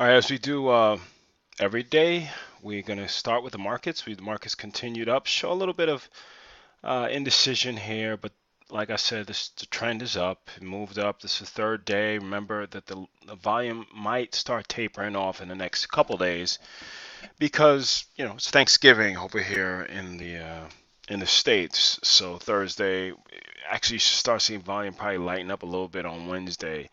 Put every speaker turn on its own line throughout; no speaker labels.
All right, as we do every day, we're going to start with the markets. The markets continued up, show a little bit of indecision here, but like I said, the trend is up. It moved up. This is the third day. Remember that the volume might start tapering off in the next couple days because it's Thanksgiving over here in the States. So Thursday, actually, you should start seeing volume probably lighten up a little bit on Wednesday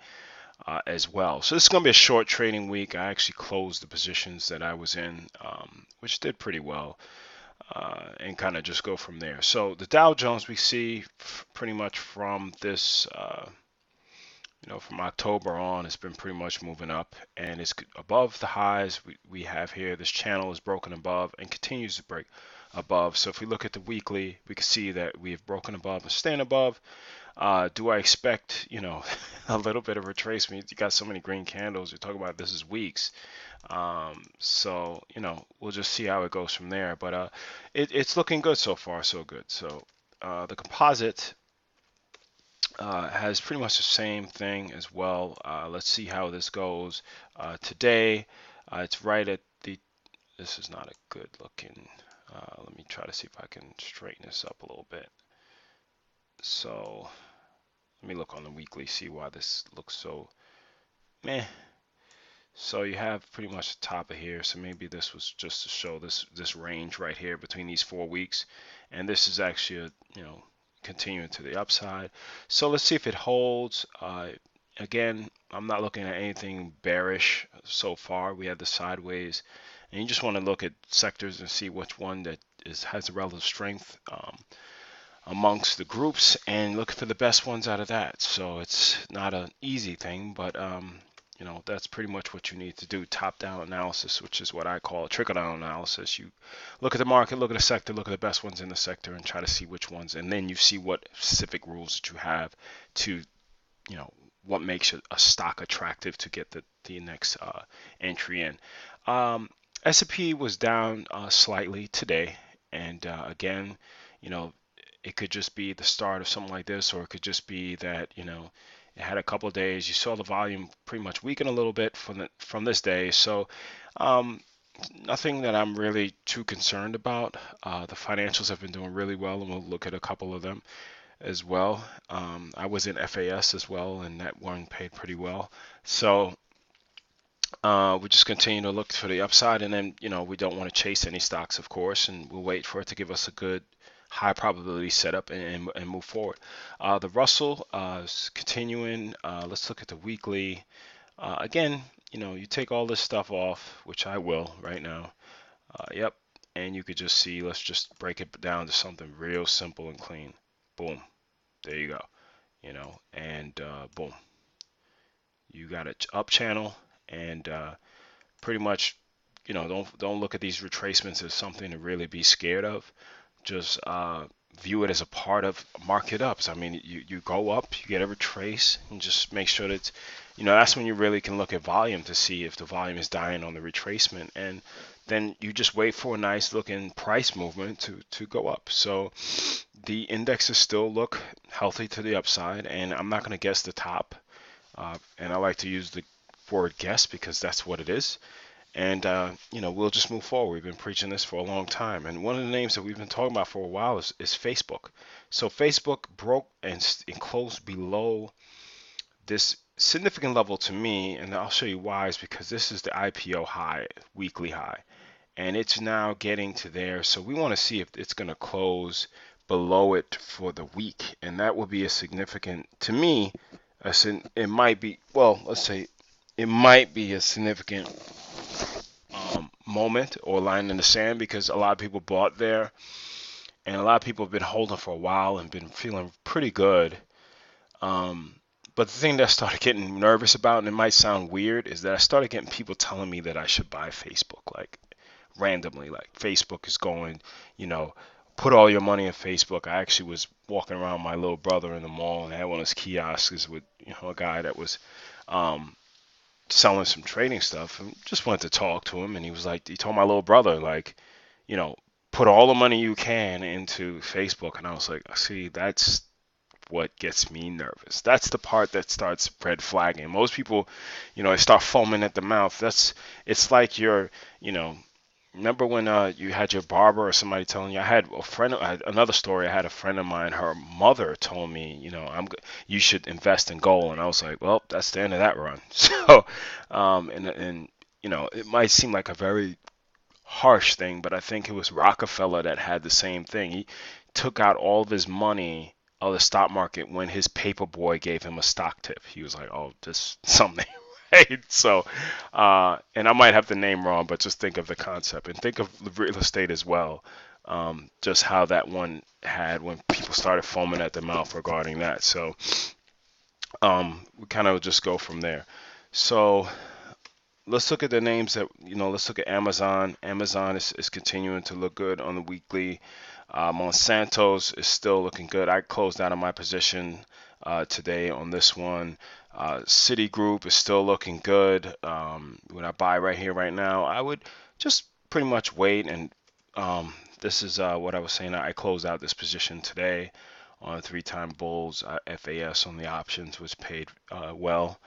as well. So this is going to be a short trading week. I actually closed the positions that I was in, which did pretty well, and kind of just go from there. So the Dow Jones we see pretty much from this, from October on, it's been pretty much moving up, and it's above the highs we have here. This channel is broken above and continues to break above. So if we look at the weekly, we can see that we have broken above and staying above. Do I expect, a little bit of retracement? You got so many green candles. You're talking about this is weeks. So, we'll just see how it goes from there. But it's looking good so far, so good. So the composite has pretty much the same thing as well. Let's see how this goes. Today, it's right at this is not a good looking, let me try to see if I can straighten this up a little bit. So let me look on the weekly, see why this looks so meh. So you have pretty much the top of here. So maybe this was just to show this range right here between these 4 weeks, and this is actually continuing to the upside. So let's see if it holds. Again, I'm not looking at anything bearish so far. We had the sideways, and you just want to look at sectors and see which one that has a relative strength amongst the groups and look for the best ones out of that. So it's not an easy thing, but that's pretty much what you need to do. Top-down analysis, which is what I call a trickle-down analysis. You look at the market, look at the sector, look at the best ones in the sector, and try to see which ones, and then you see what specific rules that you have to, what makes a stock attractive to get the next entry in. S&P was down slightly today, and again, it could just be the start of something like this, or it could just be that, it had a couple of days. You saw the volume pretty much weaken a little bit from this day. So nothing that I'm really too concerned about. The financials have been doing really well, and we'll look at a couple of them as well. I was in FAS as well, and that one paid pretty well. So we just continue to look for the upside, and then we don't want to chase any stocks, of course, and we'll wait for it to give us a good high probability setup and move forward. The Russell is continuing. Let's look at the weekly. Again, you take all this stuff off, which I will right now. Yep, and you could just see. Let's just break it down to something real simple and clean. Boom, there you go. And boom, you got an up channel, and pretty much, don't look at these retracements as something to really be scared of. Just view it as a part of market ups. I mean, you go up, you get a retrace, and just make sure that, that's when you really can look at volume to see if the volume is dying on the retracement. And then you just wait for a nice looking price movement to go up. So the indexes still look healthy to the upside, and I'm not going to guess the top. And I like to use the word guess because that's what it is. And, we'll just move forward. We've been preaching this for a long time. And one of the names that we've been talking about for a while is Facebook. So Facebook broke and closed below this significant level to me. And I'll show you why. Is because this is the IPO high, weekly high. And it's now getting to there. So we want to see if it's going to close below it for the week. And that will be a significant, to me, it might be, well, let's say it might be a significant moment or line in the sand, because a lot of people bought there, and a lot of people have been holding for a while and been feeling pretty good. But the thing that I started getting nervous about, and it might sound weird, is that I started getting people telling me that I should buy Facebook, like randomly, like Facebook is going, put all your money in Facebook. I actually was walking around my little brother in the mall, and I had one of those kiosks with a guy that was selling some trading stuff, and just wanted to talk to him. And he told my little brother, like, put all the money you can into Facebook. And I was like, see, that's what gets me nervous. That's the part that starts red flagging. Most people, they start foaming at the mouth. It's like you know, remember when you had your barber or somebody telling you? I had another story. I had a friend of mine. Her mother told me, you should invest in gold, and I was like, well, that's the end of that run. So, and it might seem like a very harsh thing, but I think it was Rockefeller that had the same thing. He took out all of his money of the stock market when his paper boy gave him a stock tip. He was like, "Oh, this something." Right? So, and I might have the name wrong, but just think of the concept and think of the real estate as well. Just how that one had when people started foaming at the mouth regarding that. So, we kind of just go from there. So, let's look at the names let's look at Amazon. Amazon is continuing to look good on the weekly. Monsanto's is still looking good. I closed out of my position today on this one. Citigroup is still looking good. Would I buy right here, right now? I would just pretty much wait. And this is what I was saying. I closed out this position today on 3-time bulls. FAS on the options was paid well.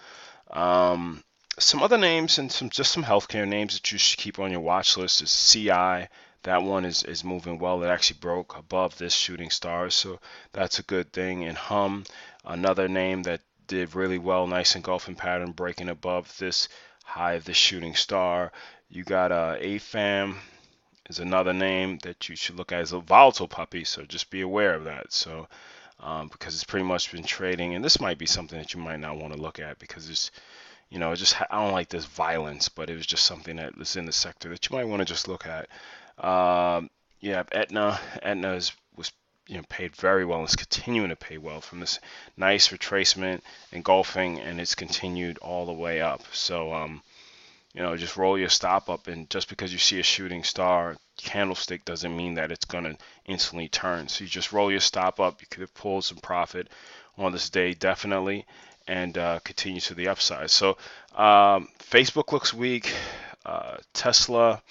Some other names and some healthcare names that you should keep on your watch list is CI. That one is moving well. It actually broke above this shooting star, so that's a good thing. And another name that did really well, nice engulfing pattern, breaking above this high of the shooting star. You got AFAM is another name that you should look at as a volatile puppy, so just be aware of that. So because it's pretty much been trading, and this might be something that you might not want to look at because it's I don't like this violence, but it was just something that was in the sector that you might want to just look at. Yeah, Aetna. Was paid very well and is continuing to pay well from this nice retracement engulfing, and it's continued all the way up. So just roll your stop up, and just because you see a shooting star candlestick doesn't mean that it's going to instantly turn. So you just roll your stop up. You could have pulled some profit on this day, definitely, and continue to the upside. So Facebook looks weak. Tesla,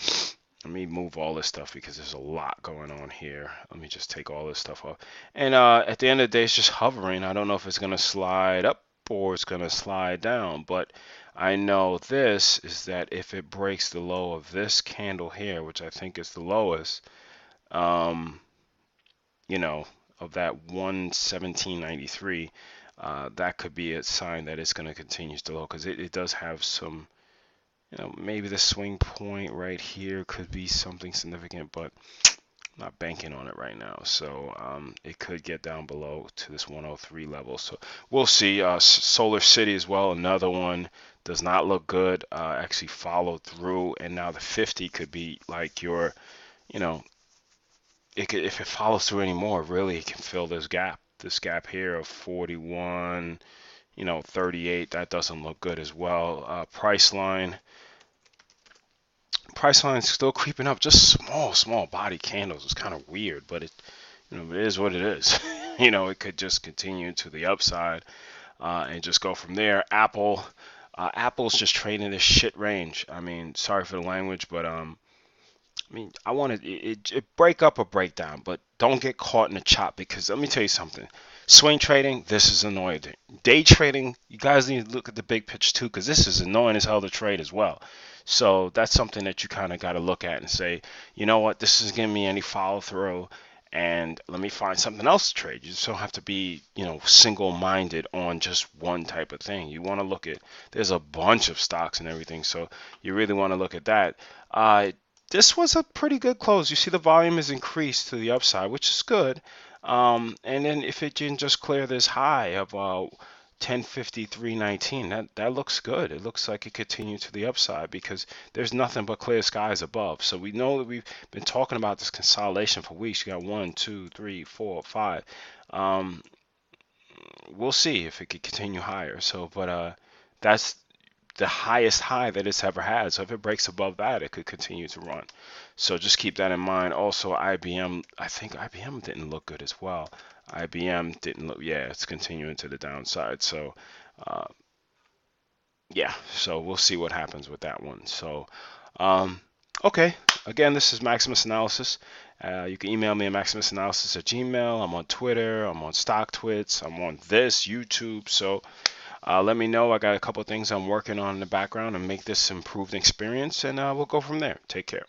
let me move all this stuff because there's a lot going on here. Let me just take all this stuff off. And at the end of the day, it's just hovering. I don't know if it's going to slide up or it's going to slide down, but I know this is that if it breaks the low of this candle here, which I think is the lowest, of that 117.93, that could be a sign that it's going to continue to low, because it does have some, maybe the swing point right here could be something significant, but I'm not banking on it right now. So it could get down below to this 103 level. So we'll see. Solar City as well, another one, does not look good. Actually followed through, and now the 50 could be like your, if it follows through anymore, really it can fill this gap here of 41, 38. That doesn't look good as well. Price line's still creeping up, just small body candles. It's kind of weird, but it is what it is. It could just continue to the upside and just go from there. Apple's just trading this shit range. I mean, sorry for the language, but I want it break up or break down, but don't get caught in the chop, because let me tell you something. Swing trading, this is annoying. Day trading, you guys need to look at the big picture too, because this is annoying as hell to trade as well. So that's something that you kind of got to look at and say, you know what, this isn't giving me any follow through, and let me find something else to trade. You just don't have to be, single-minded on just one type of thing. You want to look at, there's a bunch of stocks and everything, so you really want to look at that. This was a pretty good close. You see the volume has increased to the upside, which is good. And then if it can just clear this high of 1053.19, that looks good. It looks like it continued to the upside because there's nothing but clear skies above. So we know that we've been talking about this consolidation for weeks. You got 1, 2, 3, 4, 5. We'll see if it could continue higher. So, but that's the highest high that it's ever had. So if it breaks above that, it could continue to run. So just keep that in mind. Also, IBM, I think IBM didn't look good as well. IBM didn't look, yeah, it's continuing to the downside. So, yeah, so we'll see what happens with that one. So, okay, again, this is Maximus Analysis. You can email me at maximusanalysis@gmail. I'm on Twitter. I'm on Stocktwits. I'm on this YouTube. So let me know. I got a couple things I'm working on in the background and make this improved experience, and we'll go from there. Take care.